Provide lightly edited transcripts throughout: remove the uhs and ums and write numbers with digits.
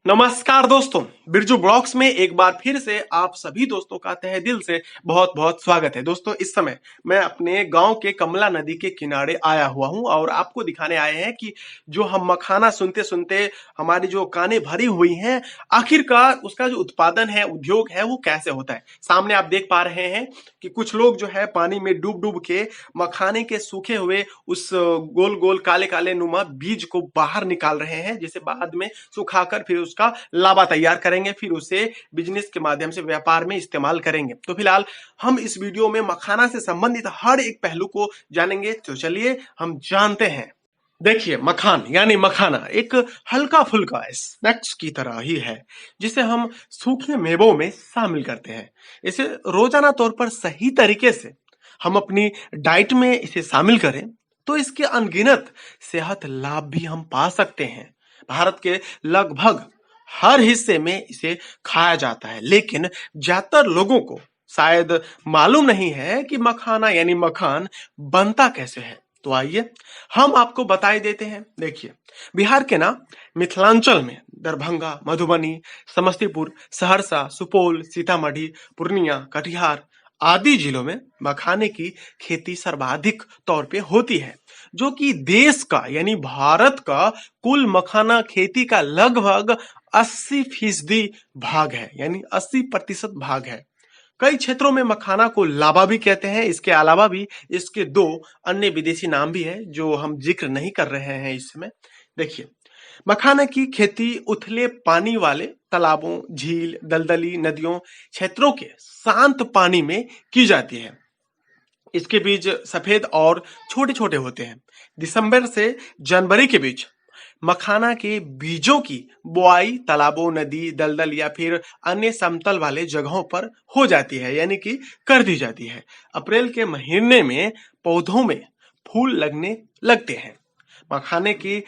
नमस्कार दोस्तों, बिरजू ब्लॉग्स में एक बार फिर से आप सभी दोस्तों का तहे दिल से बहुत बहुत स्वागत है। दोस्तों, इस समय मैं अपने गांव के कमला नदी के किनारे आया हुआ हूं और आपको दिखाने आए हैं कि जो हम मखाना सुनते सुनते हमारी जो कानें भरी हुई हैं, आखिरकार उसका जो उत्पादन है, उद्योग है, वो कैसे होता है। सामने आप देख पा रहे हैं कि कुछ लोग जो है पानी में डूब डूब के मखाने के सूखे हुए उस गोल गोल काले काले नुमा बीज को बाहर निकाल रहे हैं, जिसे बाद में सुखाकर फिर उसका लावा तैयार करेंगे, फिर उसे बिजनेस के माध्यम से व्यापार में इस्तेमाल करेंगे। तो फिलहाल हम इस वीडियो में मखाना से संबंधित हर एक पहलू को जानेंगे। तो चलिए हम जानते हैं। देखिए, मखान यानी मखाना एक हल्का फुल्का स्नैक्स की तरह ही है, जिसे हम सूखे मेवों में शामिल करते हैं। इसे रोजाना तौर पर सही तरीके से हम अपनी डाइट में इसे शामिल करें तो इसके अनगिनत सेहत लाभ भी हम पा सकते हैं। भारत के लगभग हर हिस्से में इसे खाया जाता है, लेकिन ज्यादातर लोगों को शायद मालूम नहीं है कि मखाना यानी मखान बनता कैसे है। तो आइए हम आपको बताई देते हैं। देखिए, बिहार के ना मिथिलांचल में दरभंगा, मधुबनी, समस्तीपुर, सहरसा, सुपौल, सीतामढ़ी, पूर्णिया, कटिहार आदि जिलों में मखाने की खेती सर्वाधिक तौर पे होती है, जो कि देश का यानी भारत का कुल मखाना खेती का लगभग 80% भाग है, यानी 80% भाग है। कई क्षेत्रों में मखाना को लावा भी कहते हैं। इसके अलावा भी इसके दो अन्य विदेशी नाम भी है जो हम जिक्र नहीं कर रहे हैं इस समय। देखिए, मखाना की खेती उथले पानी वाले तालाबों, झील, दलदली नदियों क्षेत्रों के शांत पानी में की जाती है। इसके बीज सफेद और छोटे छोटे होते हैं। दिसंबर से जनवरी के बीच मखाना के बीजों की बुआई तालाबों, नदी, दलदल या फिर अन्य समतल वाले जगहों पर हो जाती है, यानी कि कर दी जाती है। अप्रैल के महीने में पौधों में फूल लगने लगते हैं। मखाने की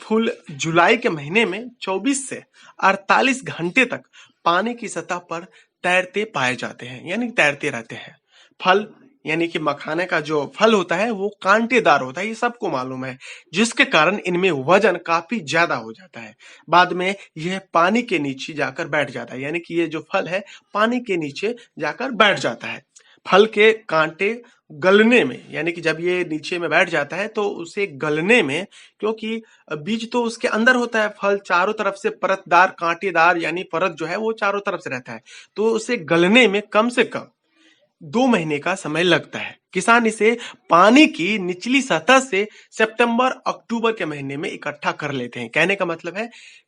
फूल जुलाई के महीने में 24 से 48 घंटे तक पानी की सतह पर तैरते पाए जाते हैं, यानी तैरते रहते हैं। फल यानी कि मखाने का जो फल होता है वो कांटेदार होता है, ये सबको मालूम है, जिसके कारण इनमें वजन काफी ज्यादा हो जाता है। बाद में यह पानी के नीचे जाकर बैठ जाता है, यानी कि ये जो फल है पानी के नीचे जाकर बैठ जाता है। फल के कांटे गलने में, यानी कि जब ये नीचे में बैठ जाता है तो उसे गलने में, क्योंकि बीज तो उसके अंदर होता है, फल चारों तरफ से परतदार कांटेदार यानी परत जो है वो चारों तरफ से रहता है, तो उसे गलने में कम से कम 2 महीने का समय लगता है। किसान इसे पानी की निचली सतह से सितंबर अक्टूबर के महीने में इकट्ठा कर लेते हैं। कहने का मतलब है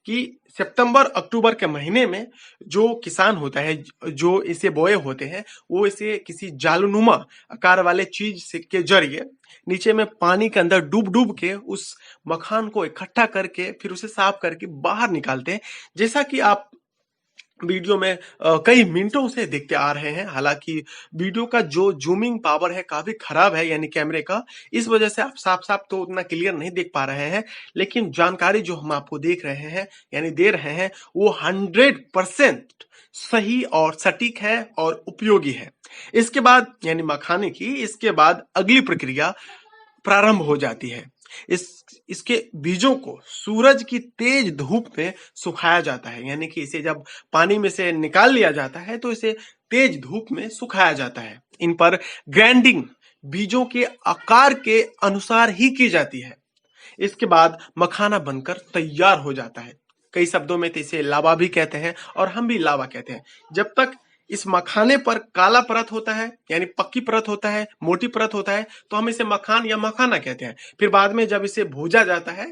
कि सितंबर अक्टूबर के महीने में जो किसान होता है, जो इसे बोए होते हैं, वो इसे किसी जालनुमा आकार वाले चीज से के जरिए नीचे में पानी के अंदर डूब डूब के उस मखान को इकट्ठा करके फिर उसे साफ करके बाहर निकालते हैं। जैसा कि आप वीडियो में कई मिनटों से देखते आ रहे हैं। हालांकि वीडियो का जो जूमिंग पावर है काफी खराब है, यानी कैमरे का, इस वजह से आप साफ साफ तो उतना क्लियर नहीं देख पा रहे हैं, लेकिन जानकारी जो हम आपको देख रहे हैं यानी दे रहे हैं वो 100% सही और सटीक है और उपयोगी है। इसके बाद यानी मखाने की इसके बाद अगली प्रक्रिया प्रारंभ हो जाती है। इसके बीजों को सूरज की तेज धूप में सुखाया जाता है, यानी कि इसे जब पानी में से निकाल लिया जाता है तो इसे तेज धूप में सुखाया जाता है। इन पर ग्राइंडिंग बीजों के आकार के अनुसार ही की जाती है। इसके बाद मखाना बनकर तैयार हो जाता है। कई शब्दों में तो इसे लावा भी कहते हैं और हम भी लावा कहते हैं। जब तक इस मखाने पर काला परत होता है, यानी पक्की परत होता है, मोटी परत होता है, तो हम इसे मखान या मखाना कहते हैं। फिर बाद में जब इसे भूजा जाता है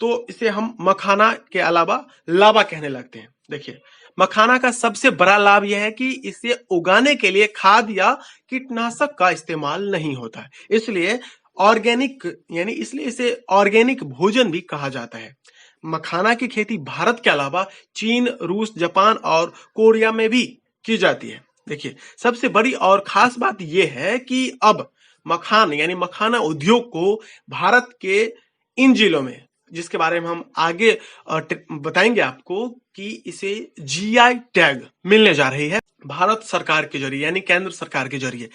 तो इसे हम मखाना के अलावा लावा कहने लगते हैं। देखिए, मखाना का सबसे बड़ा लाभ यह है कि इसे उगाने के लिए खाद या कीटनाशक का इस्तेमाल नहीं होता है, इसलिए ऑर्गेनिक यानी इसलिए इसे ऑर्गेनिक भोजन भी कहा जाता है। मखाना की खेती भारत के अलावा चीन, रूस, जापान और कोरिया में भी की जाती है। देखिए, सबसे बड़ी और खास बात यह है कि अब मखान यानी मखाना उद्योग को भारत के इन जिलों में, जिसके बारे में हम आगे बताएंगे आपको, कि इसे जीआई टैग मिलने जा रही है भारत सरकार के जरिए, यानी केंद्र सरकार के जरिए।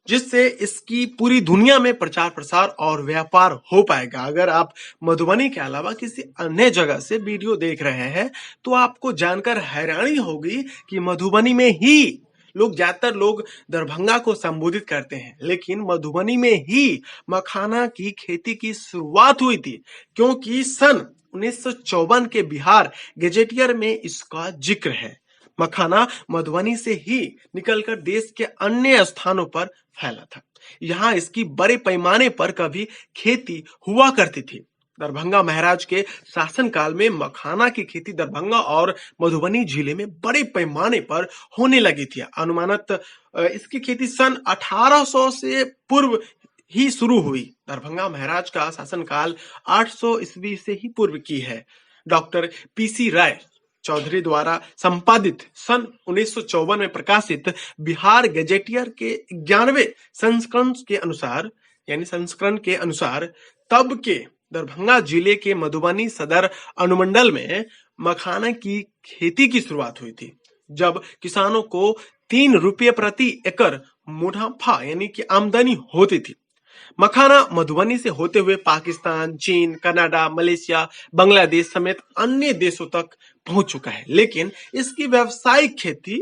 जिससे इसकी पूरी दुनिया में प्रचार प्रसार और व्यापार हो पाएगा। अगर आप मधुबनी के अलावा किसी अन्य जगह से वीडियो देख रहे हैं तो आपको जानकर हैरानी होगी कि मधुबनी में ही ज्यादातर लोग दरभंगा को संबोधित करते हैं, लेकिन मधुबनी में ही मखाना की खेती की शुरुआत हुई थी, क्योंकि सन 1954 के बिहार गजेटियर में इसका जिक्र है। मखाना मधुबनी से ही निकलकर देश के अन्य स्थानों पर फैला था। यहाँ इसकी बड़े पैमाने पर कभी खेती हुआ करती थी। दरभंगा महाराज के शासनकाल में मखाना की खेती दरभंगा और मधुबनी जिले में बड़े पैमाने पर होने लगी थी। अनुमानत इसकी खेती सन 1800 से पूर्व ही शुरू हुई। दरभंगा महाराज का शासनकाल 800 ईस्वी से ही पूर्व की है। डॉक्टर पीसी राय चौधरी द्वारा संपादित सन 1954 में प्रकाशित बिहार गजेटियर के 11वें संस्करण के अनुसार तब के दरभंगा जिले के मधुबनी सदर अनुमंडल में मखाना की खेती की शुरुआत हुई थी, जब किसानों को 3 रुपये प्रति एकड़ मुनाफा यानी कि आमदनी होती थी। मखाना मधुबनी से होते हुए पाकिस्तान, चीन, कनाडा, मलेशिया, बांग्लादेश समेत अन्य देशों तक पहुंच चुका है, लेकिन इसकी व्यावसायिक खेती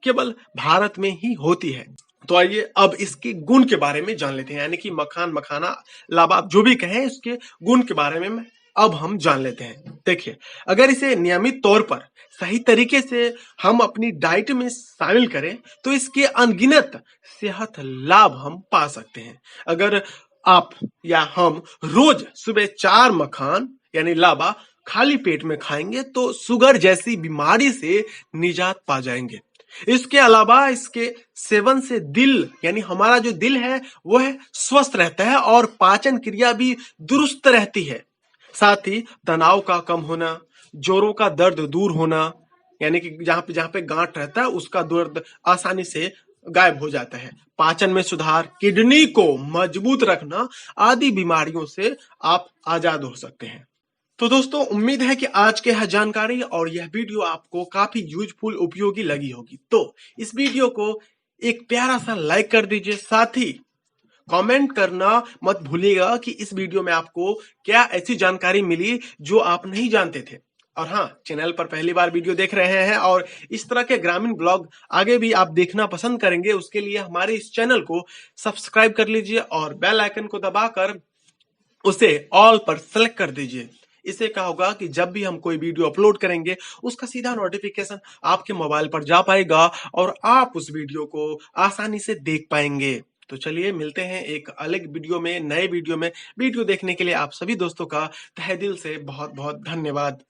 केवल भारत में ही होती है। तो आइए अब इसके गुण के बारे में जान लेते हैं, यानी कि मखाना लावा आप जो भी कहें, इसके गुण के बारे में अब हम जान लेते हैं। देखिए, अगर इसे नियमित तौर पर सही तरीके से हम अपनी डाइट में शामिल करें तो इसके अनगिनत सेहत लाभ हम पा सकते हैं। अगर आप या हम रोज सुबह 4 मखान यानी लावा खाली पेट में खाएंगे तो शुगर जैसी बीमारी से निजात पा जाएंगे। इसके अलावा इसके सेवन से दिल यानी हमारा जो दिल है वो है स्वस्थ रहता है और पाचन क्रिया भी दुरुस्त रहती है। साथ ही तनाव का कम होना, जोड़ों का दर्द दूर होना, यानी कि जहां पे गांठ रहता है उसका दर्द आसानी से गायब हो जाता है। पाचन में सुधार, किडनी को मजबूत रखना आदि बीमारियों से आप आजाद हो सकते हैं। तो दोस्तों, उम्मीद है कि आज के यह जानकारी और यह वीडियो आपको काफी यूजफुल उपयोगी लगी होगी। तो इस वीडियो को एक प्यारा सा लाइक कर दीजिए, साथ ही कमेंट करना मत भूलिएगा कि इस वीडियो में आपको क्या ऐसी जानकारी मिली जो आप नहीं जानते थे। और हाँ, चैनल पर पहली बार वीडियो देख रहे हैं और इस तरह के ग्रामीण ब्लॉग आगे भी आप देखना पसंद करेंगे, उसके लिए हमारे इस चैनल को सब्सक्राइब कर लीजिए और बेल आइकन को दबाकर उसे ऑल पर सेलेक्ट कर दीजिए। इससे क्या होगा कि जब भी हम कोई वीडियो अपलोड करेंगे उसका सीधा नोटिफिकेशन आपके मोबाइल पर जा पाएगा और आप उस वीडियो को आसानी से देख पाएंगे। तो चलिए मिलते हैं एक अलग वीडियो में, नए वीडियो में। वीडियो देखने के लिए आप सभी दोस्तों का तहे दिल से बहुत बहुत धन्यवाद।